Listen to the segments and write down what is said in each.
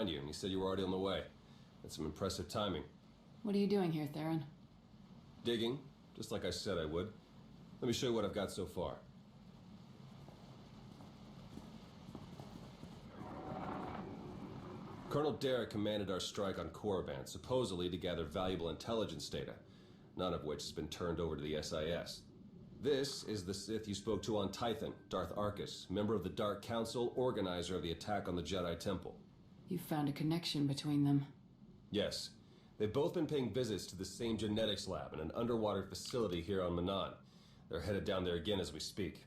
find you, and he said you were already on the way. That's some impressive timing. What are you doing here, Theron? Digging, just like I said I would. Let me show you what I've got so far. Colonel Derek commanded our strike on Korriban, supposedly to gather valuable intelligence data, none of which has been turned over to the SIS. This is the Sith you spoke to on Tython, Darth Arkus, member of the Dark Council, organizer of the attack on the Jedi Temple. You found a connection between them. Yes. They've both been paying visits to the same genetics lab in an underwater facility here on Manan. They're headed down there again as we speak.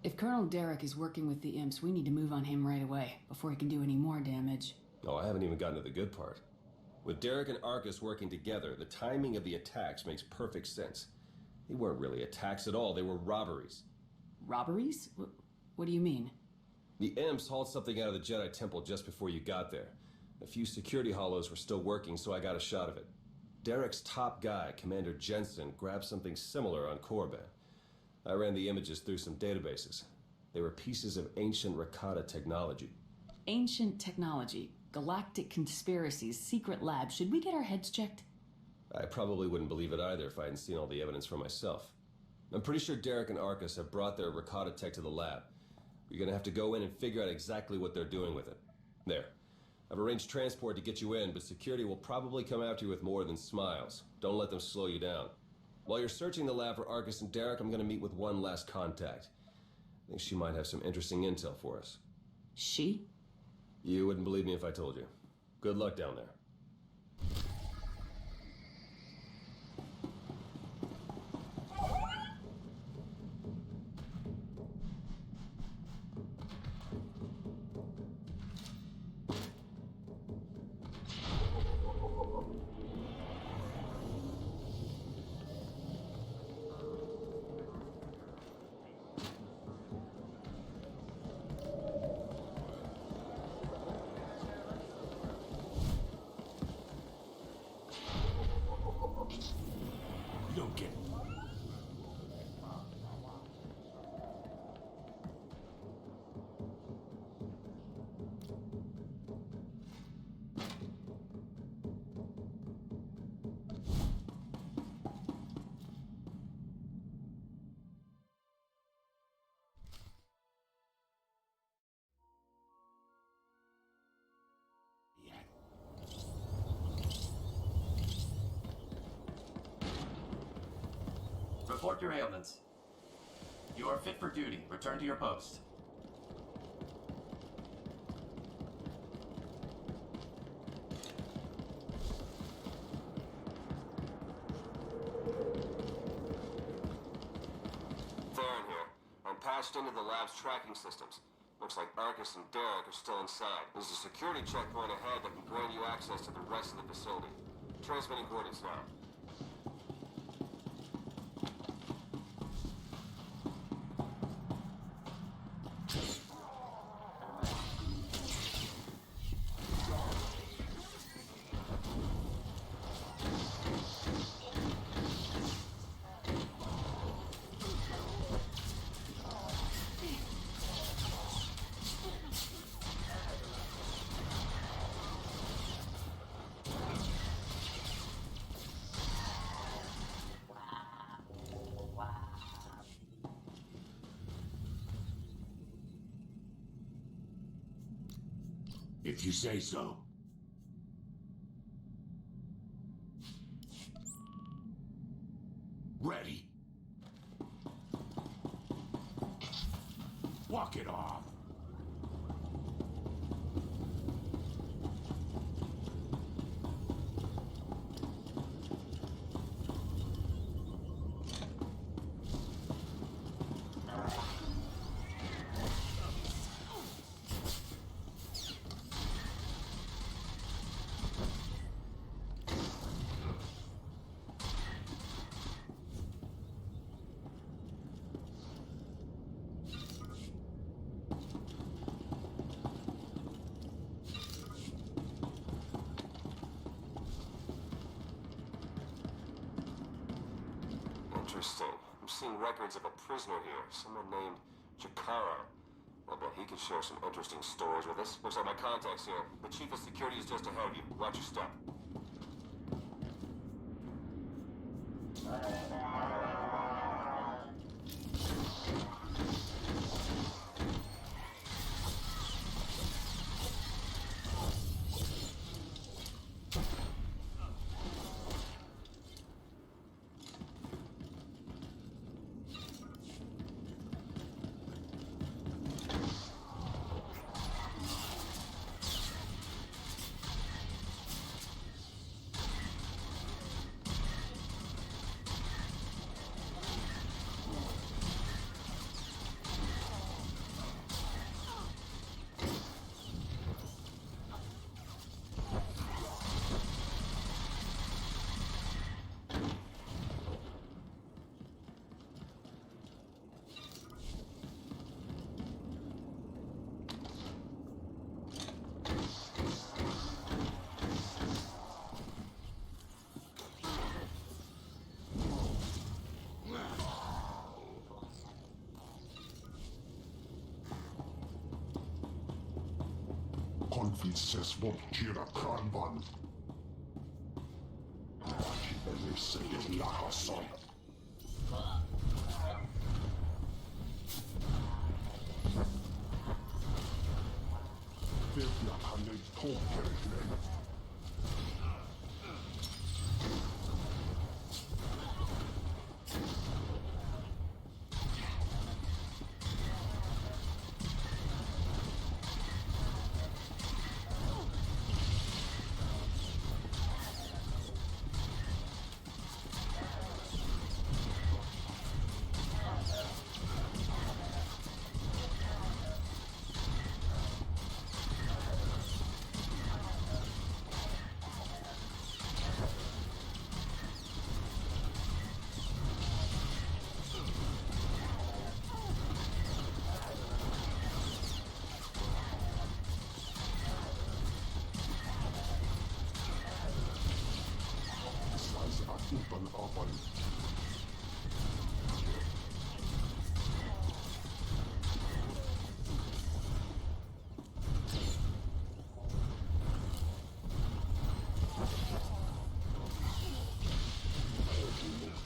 If Colonel Derek is working with the imps, we need to move on him right away, before he can do any more damage. Oh, I haven't even gotten to the good part. With Derek and Arkus working together, the timing of the attacks makes perfect sense. They weren't really attacks at all, they were robberies. Robberies? What do you mean? The imps hauled something out of the Jedi Temple just before you got there. A few security hollows were still working, so I got a shot of it. Derek's top guy, Commander Jensen, grabbed something similar on Korriban. I ran the images through some databases. They were pieces of ancient Rakata technology. Ancient technology, galactic conspiracies, secret labs. Should we get our heads checked? I probably wouldn't believe it either if I hadn't seen all the evidence for myself. I'm pretty sure Derek and Arkus have brought their Rakata tech to the lab. You're gonna have to go in and figure out exactly what they're doing with it. There. I've arranged transport to get you in, but security will probably come after you with more than smiles. Don't let them slow you down. While you're searching the lab for Arkus and Derek, I'm gonna meet with one last contact. I think she might have some interesting intel for us. She? You wouldn't believe me if I told you. Good luck down there. You don't get it. Report your ailments. You are fit for duty. Return to your post. Theron here. I'm patched into the lab's tracking systems. Looks like Arkus and Derek are still inside. There's a security checkpoint ahead that can grant you access to the rest of the facility. Transmitting coordinates now. If you say so. Ready. Walk it off. Interesting. I'm seeing records of a prisoner here, someone named Jakaro. I bet he could share some interesting stories with us. Looks like my contact's here. The chief of security is just ahead of you. Watch your step. Konfliktsäsvot kira kanvan. Eliseiden lahasson. Viljahan nyt tonkerinen. Utan apan.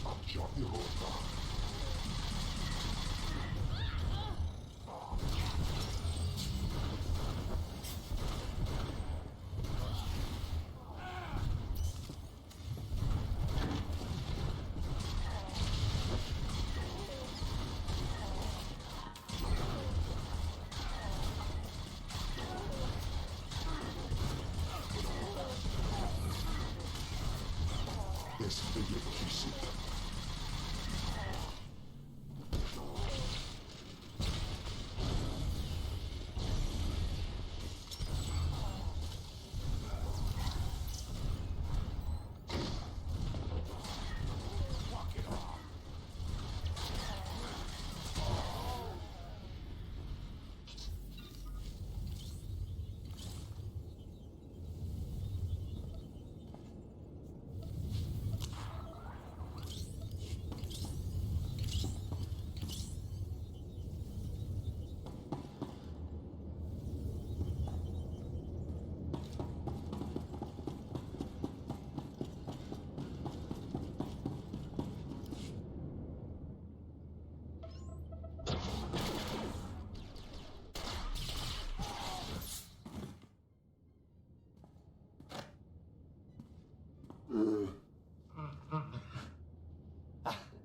Atja ihota. SWTOR.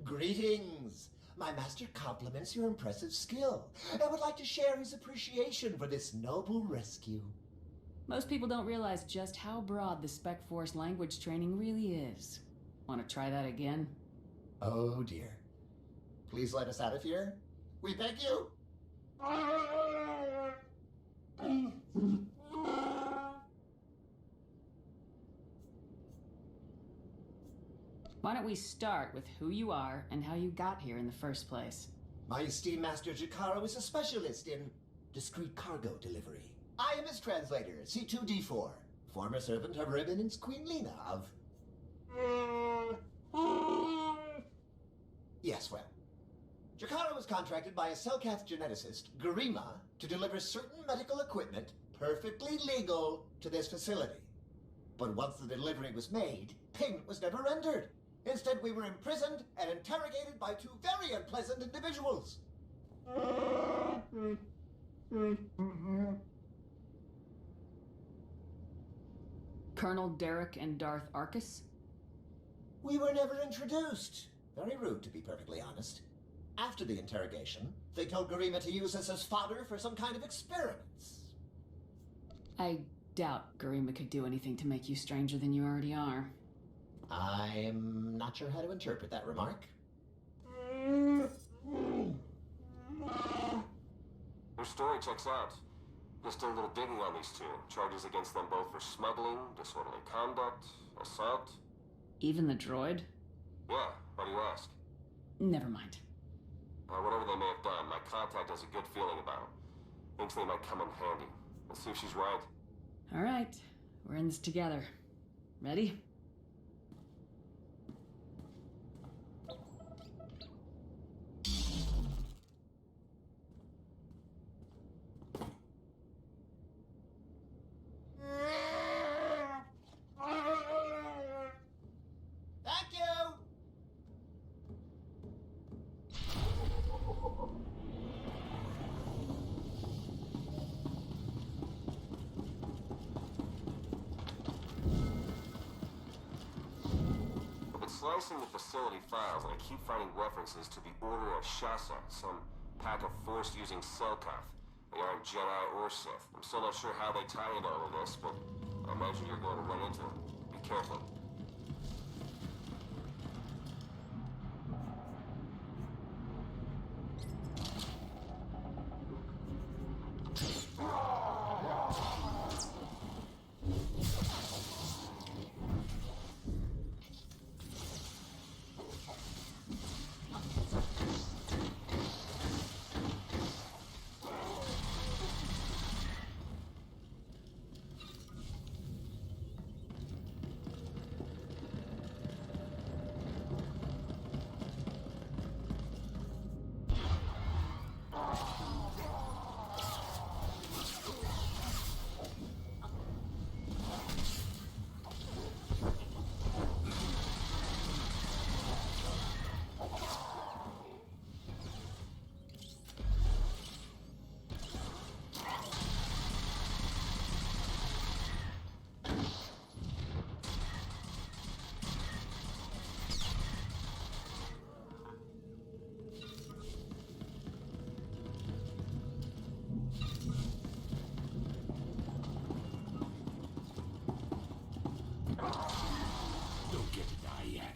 Greetings! My master compliments your impressive skill and would like to share his appreciation for this noble rescue. Most people don't realize just how broad the Spec Force language training really is. Want to try that again? Oh dear. Please let us out of here. We beg you! Why don't we start with who you are and how you got here in the first place? My esteemed Master Jakaro is a specialist in discreet cargo delivery. I am his translator, C2D4, former servant of Revan Queen Lena of... Yes, well, Jakara was contracted by a Selkath geneticist, Garima, to deliver certain medical equipment, perfectly legal, to this facility. But once the delivery was made, payment was never rendered. Instead, we were imprisoned and interrogated by two very unpleasant individuals. Colonel Derek and Darth Arcus? We were never introduced. Very rude, to be perfectly honest. After the interrogation, they told Garima to use us as fodder for some kind of experiments. I doubt Garima could do anything to make you stranger than you already are. I'm not sure how to interpret that remark. Your story checks out. Just did a little digging on these two. Charges against them both for smuggling, disorderly conduct, assault. Even the droid? Yeah, why do you ask? Never mind. Whatever they may have done, my contact has a good feeling about them. Thinks they might come in handy. Let's see if she's right. All right, we're in this together. Ready? Thank you! I've been slicing the facility files, and I keep finding references to the Order of Shasa, some pack of Force-using Selkath. They aren't Jedi or Sith. I'm still not sure how they tie into all of this, but I imagine you're going to run into them. Be careful. Don't get to die yet.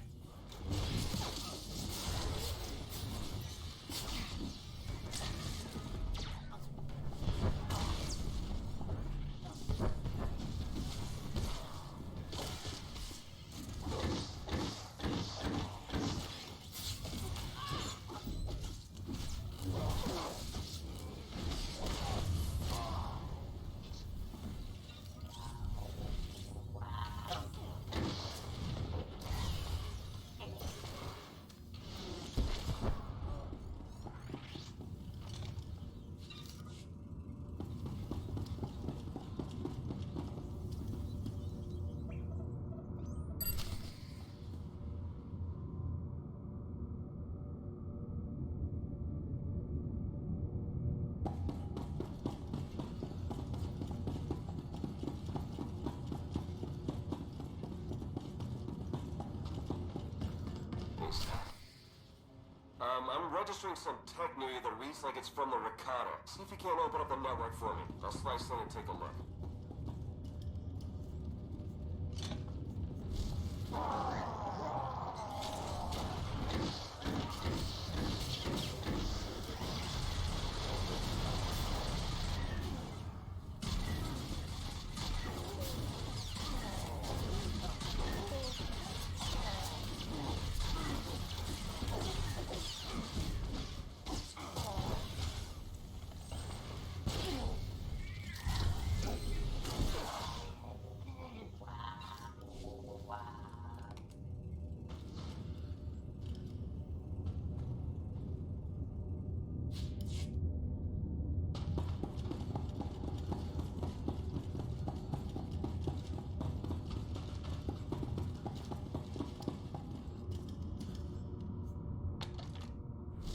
I'm registering some tech near you that reads like it's from the Ricotta. See if you can't open up the network for me. I'll slice in and take a look.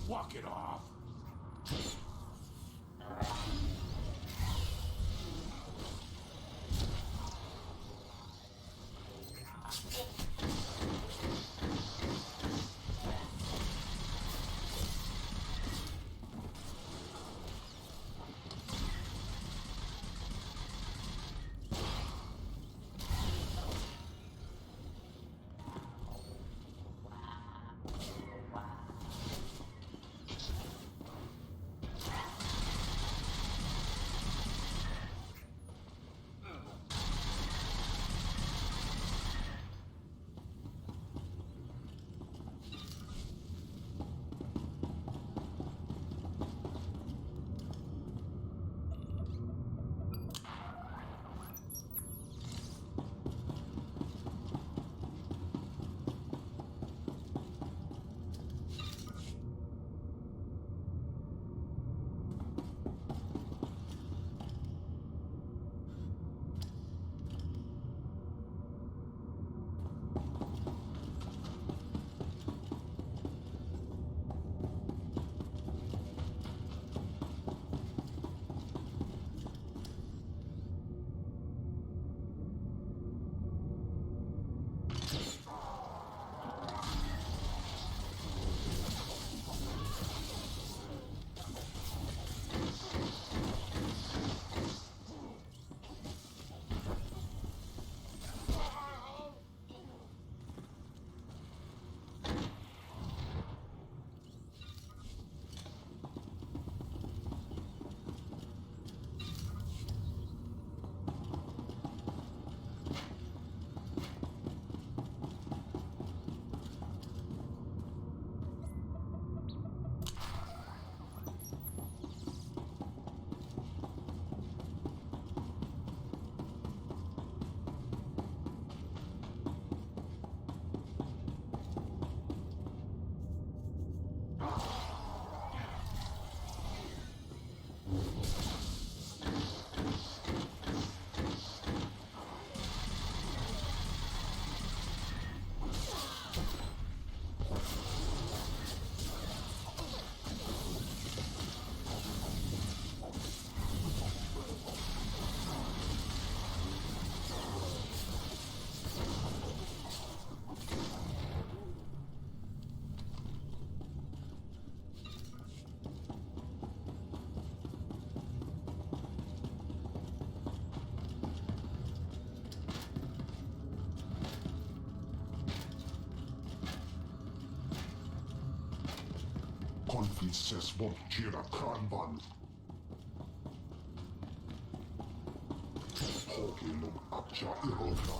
Walk it off. Konfices mot Jira Kanban. Hokilum Abja Irota.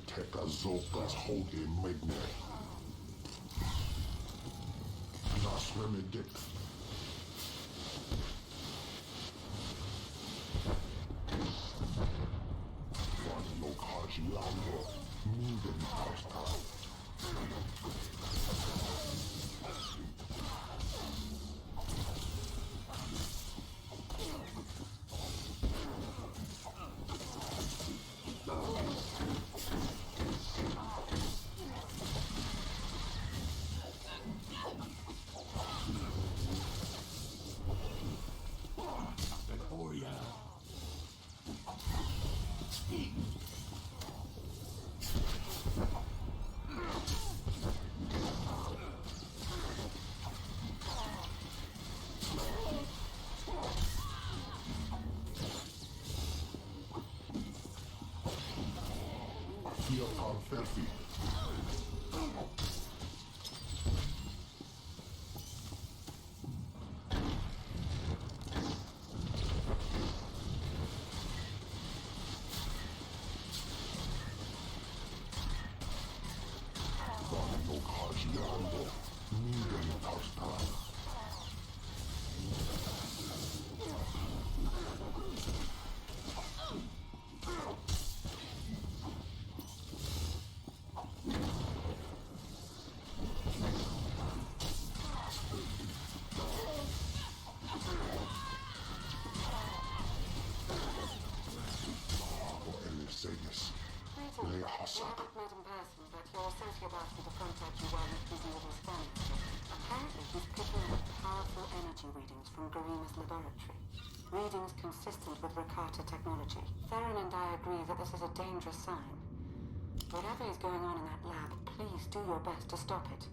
Teka Zokas Hoge Magne. Las Remedic. One Lokaj Lando. Minden Pasta. Hier kam Ferfi. Lokaj Lando. Minden Pasta. energy readings from Garima's laboratory. Readings consistent with Rakata technology. Theron and I agree that this is a dangerous sign. Whatever is going on in that lab, please do your best to stop it.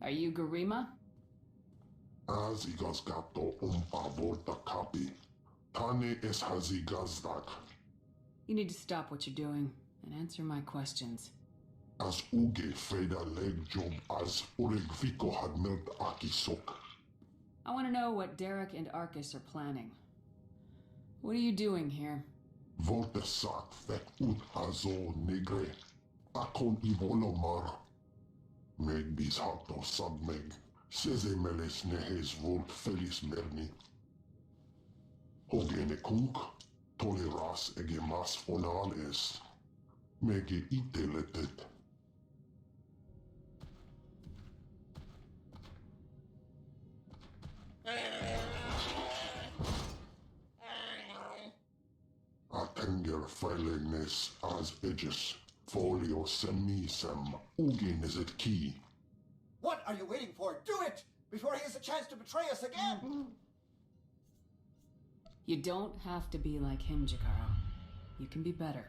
Are you Garima? Az igazgató volta kapi. Tane es hazigazdak. You need to stop what you're doing and answer my questions. Az uge feda legjob az uregviko hadmelt akisok. I want to know what Derek and Arcus are planning. What are you doing here? Volte sat vet ut hazo negre. Akon ivolomar. Meg bis hakto sabmeg. Seze meles nehes volt felis merni. Hogene kunk. Toleras ege mas fonal es. Mege iteletet. Atenger feilegnes as edges. Folio semisem. Ugin is it key. What are you waiting for? Do it! Before he has a chance to betray us again! You don't have to be like him, Jakaro. You can be better.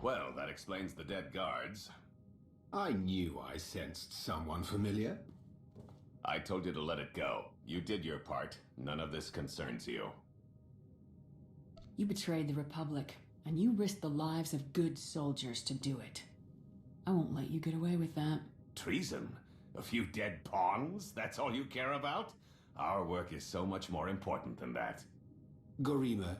Well, that explains the dead guards. I knew I sensed someone familiar. I told you to let it go. You did your part. None of this concerns you. You betrayed the Republic, and you risked the lives of good soldiers to do it. I won't let you get away with that. Treason? A few dead pawns? That's all you care about? Our work is so much more important than that. Garima,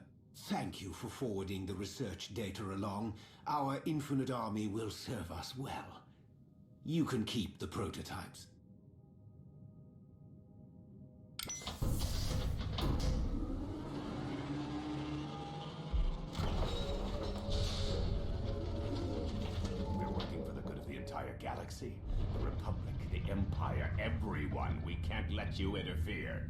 thank you for forwarding the research data along. Our infinite army will serve us well. You can keep the prototypes. We're working for the good of the entire galaxy. The Republic, the Empire, everyone. We can't let you interfere.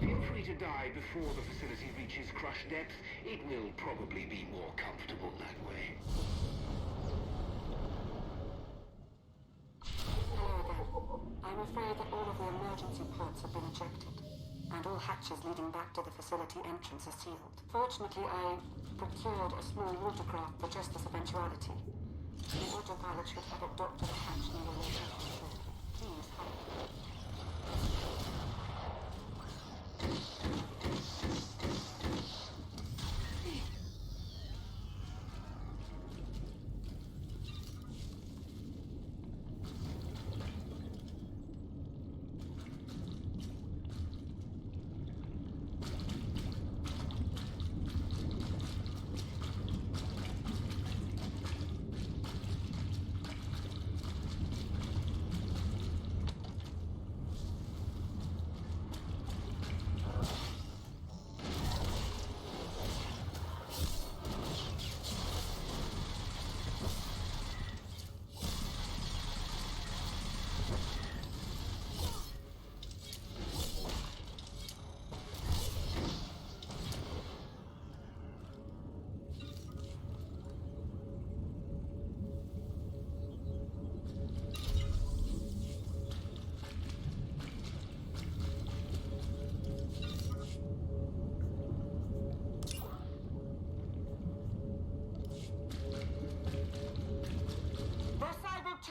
Feel free to die before the facility reaches crush depth. It will probably be more comfortable that way. Hello again. I'm afraid that all of the emergency pods have been ejected, and all hatches leading back to the facility entrance are sealed. Fortunately, I procured a small watercraft for just this eventuality. The autopilot should have it docked to the hatch near the location. Please hurry.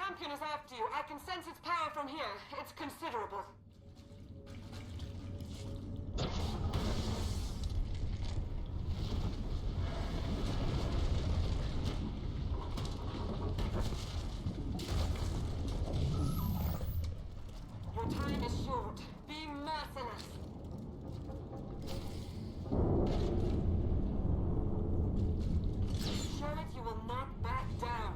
champion is after you. I can sense its power from here. It's considerable. Your time is short. Be merciless. Show it you will not back down.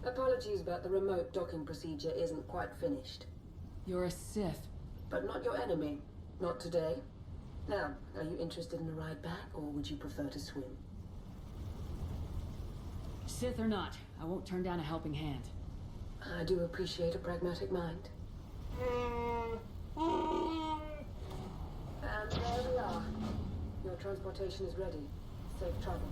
Apologies about the remote docking procedure isn't quite finished. You're a Sith. But not your enemy. Not today. Now, are you interested in a ride back, or would you prefer to swim? Sith or not, I won't turn down a helping hand. I do appreciate a pragmatic mind. And there we are. Your transportation is ready. Safe travels.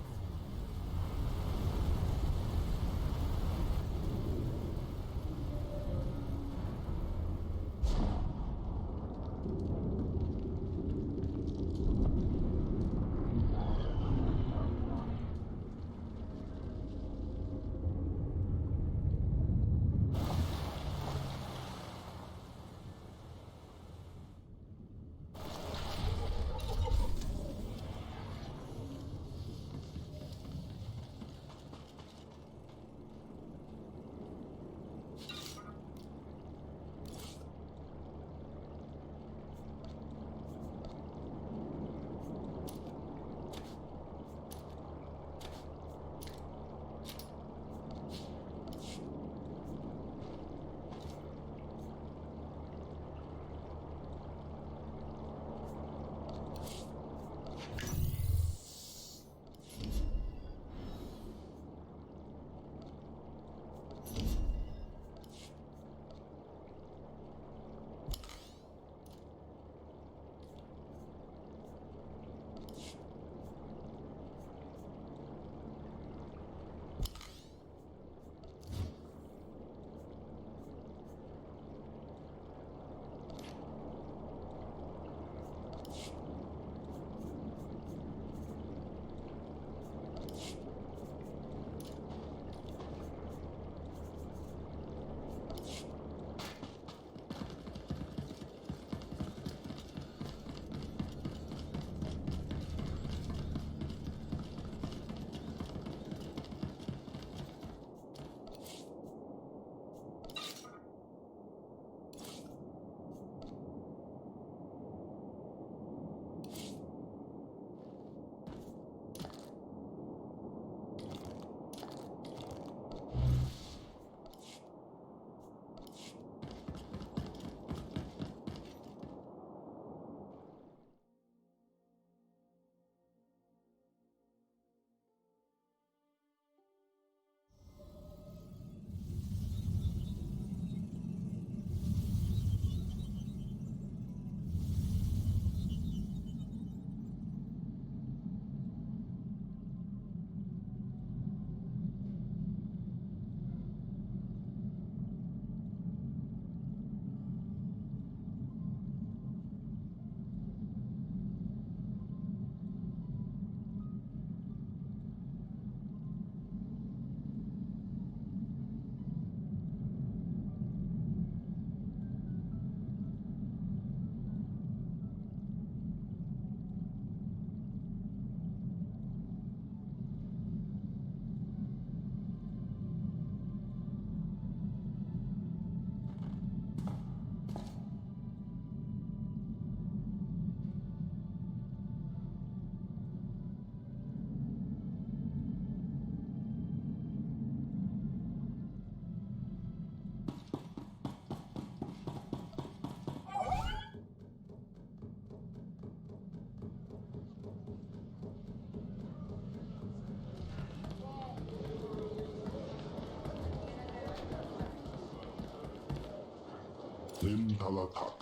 frontal attack.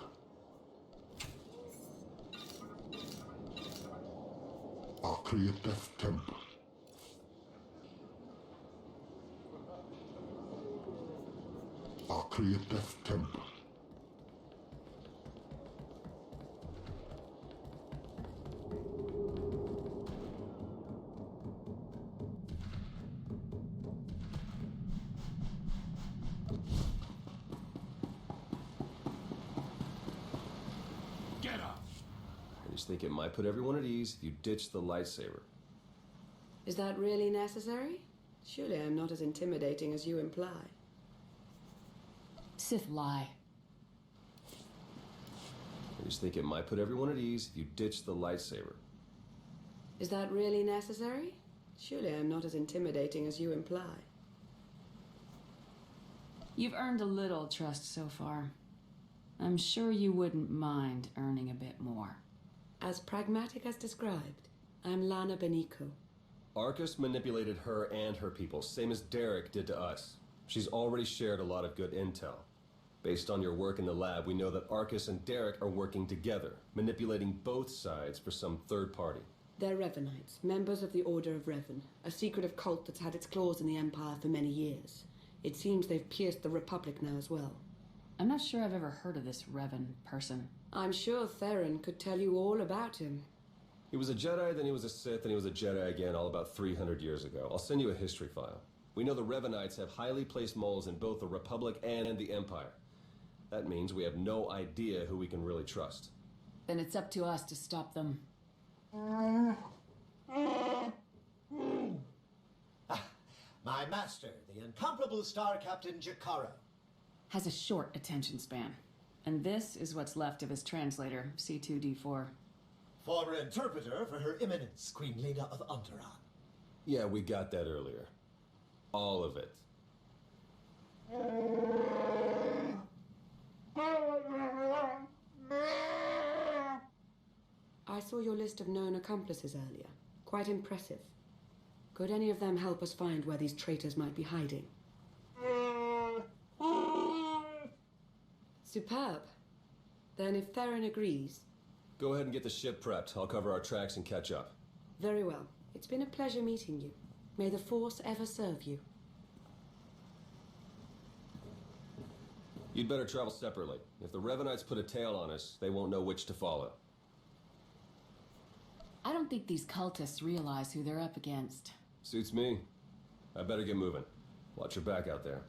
A creative temp. A creative temp. Get up! I just think it might put everyone at ease if you ditch the lightsaber. Is that really necessary? Surely I'm not as intimidating as you imply. Sith lie. I just think it might put everyone at ease if you ditch the lightsaber. Is that really necessary? Surely I'm not as intimidating as you imply. You've earned a little trust so far. I'm sure you wouldn't mind earning a bit more. As pragmatic as described, I'm Lana Benico. Arcus manipulated her and her people, same as Derek did to us. She's already shared a lot of good intel. Based on your work in the lab, we know that Arcus and Derek are working together, manipulating both sides for some third party. They're Revanites, members of the Order of Revan, a secretive cult that's had its claws in the Empire for many years. It seems they've pierced the Republic now as well. I'm not sure I've ever heard of this Revan person. I'm sure Theron could tell you all about him. He was a Jedi, then he was a Sith, and he was a Jedi again all about 300 years ago. I'll send you a history file. We know the Revanites have highly placed moles in both the Republic and the Empire. That means we have no idea who we can really trust. Then it's up to us to stop them. My master, the incomparable Star Captain Jakaro. Has a short attention span. And this is what's left of his translator, C2D4. Former interpreter for Her Eminence, Queen Lena of Onderon. Yeah, we got that earlier. All of it. I saw your list of known accomplices earlier. Quite impressive. Could any of them help us find where these traitors might be hiding? Superb. Then if Theron agrees... Go ahead and get the ship prepped. I'll cover our tracks and catch up. Very well. It's been a pleasure meeting you. May the Force ever serve you. You'd better travel separately. If the Revanites put a tail on us, they won't know which to follow. I don't think these cultists realize who they're up against. Suits me. I better get moving. Watch your back out there.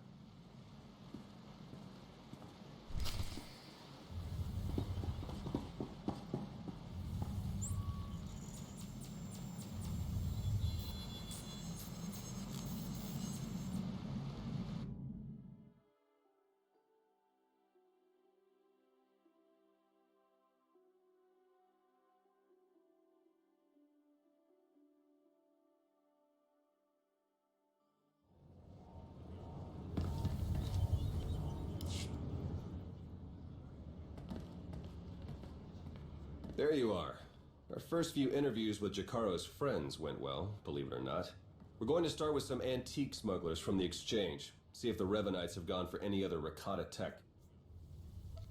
There you are. Our first few interviews with Jakaro's friends went well, believe it or not. We're going to start with some antique smugglers from the exchange. See if the Revanites have gone for any other Rakata tech.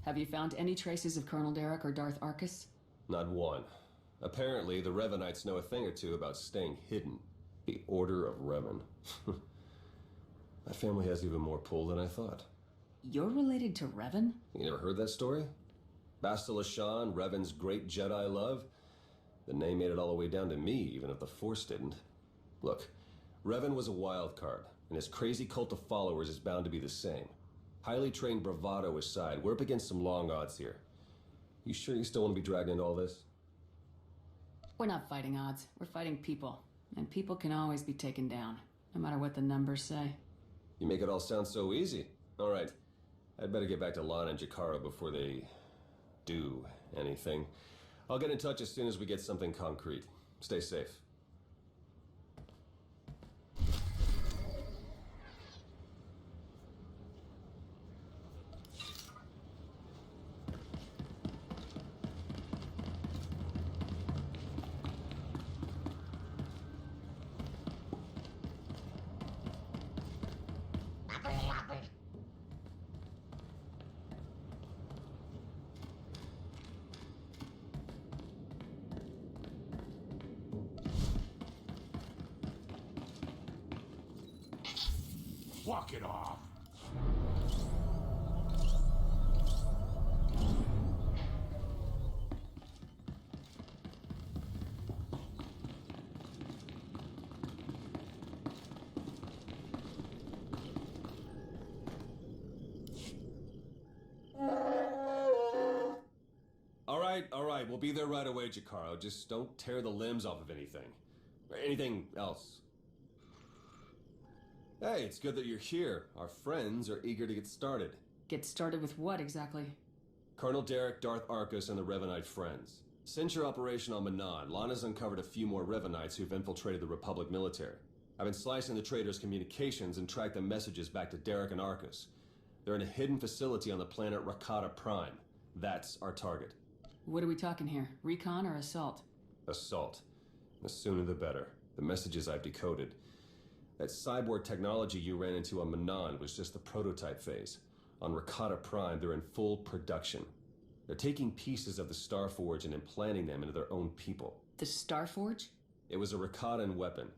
Have you found any traces of Colonel Derek or Darth Arcus? Not one. Apparently, the Revanites know a thing or two about staying hidden. The Order of Revan. My family has even more pull than I thought. You're related to Revan? You never heard that story? Bastila Shan, Revan's great Jedi love? The name made it all the way down to me, even if the Force didn't. Look, Revan was a wild card, and his crazy cult of followers is bound to be the same. Highly trained bravado aside, we're up against some long odds here. You sure you still want to be dragged into all this? We're not fighting odds. We're fighting people. And people can always be taken down, no matter what the numbers say. You make it all sound so easy. All right, I'd better get back to Lana and Jakaro before they do anything. I'll get in touch as soon as we get something concrete. Stay safe. Walk it off. All right, we'll be there right away, Jakaro. Just don't tear the limbs off of anything. Or anything else. Hey, it's good that you're here. Our friends are eager to get started. Get started with what exactly? Colonel Derek, Darth Arcus, and the Revanite friends. Since your operation on Manan, Lana's uncovered a few more Revanites who've infiltrated the Republic military. I've been slicing the traitors' communications and tracked the messages back to Derek and Arcus. They're in a hidden facility on the planet Rakata Prime. That's our target. What are we talking here? Recon or assault? Assault. The sooner the better. The messages I've decoded. That cyborg technology you ran into on Manan was just the prototype phase. On Rakata Prime, they're in full production. They're taking pieces of the Starforge and implanting them into their own people. The Starforge? It was a Rakatan weapon.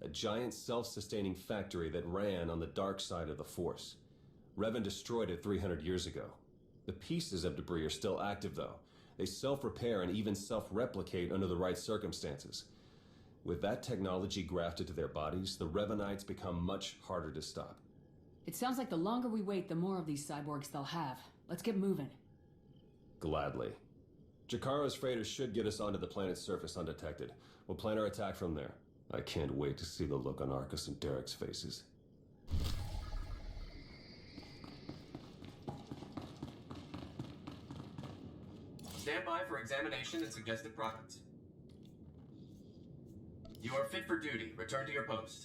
A giant self-sustaining factory that ran on the dark side of the Force. Revan destroyed it 300 years ago. The pieces of debris are still active, though. They self-repair and even self-replicate under the right circumstances. With that technology grafted to their bodies, the Revanites become much harder to stop. It sounds like the longer we wait, the more of these cyborgs they'll have. Let's get moving. Gladly. Jakaro's freighters should get us onto the planet's surface undetected. We'll plan our attack from there. I can't wait to see the look on Arcus and Derek's faces. Stand by for examination and suggested products. You are fit for duty. Return to your post.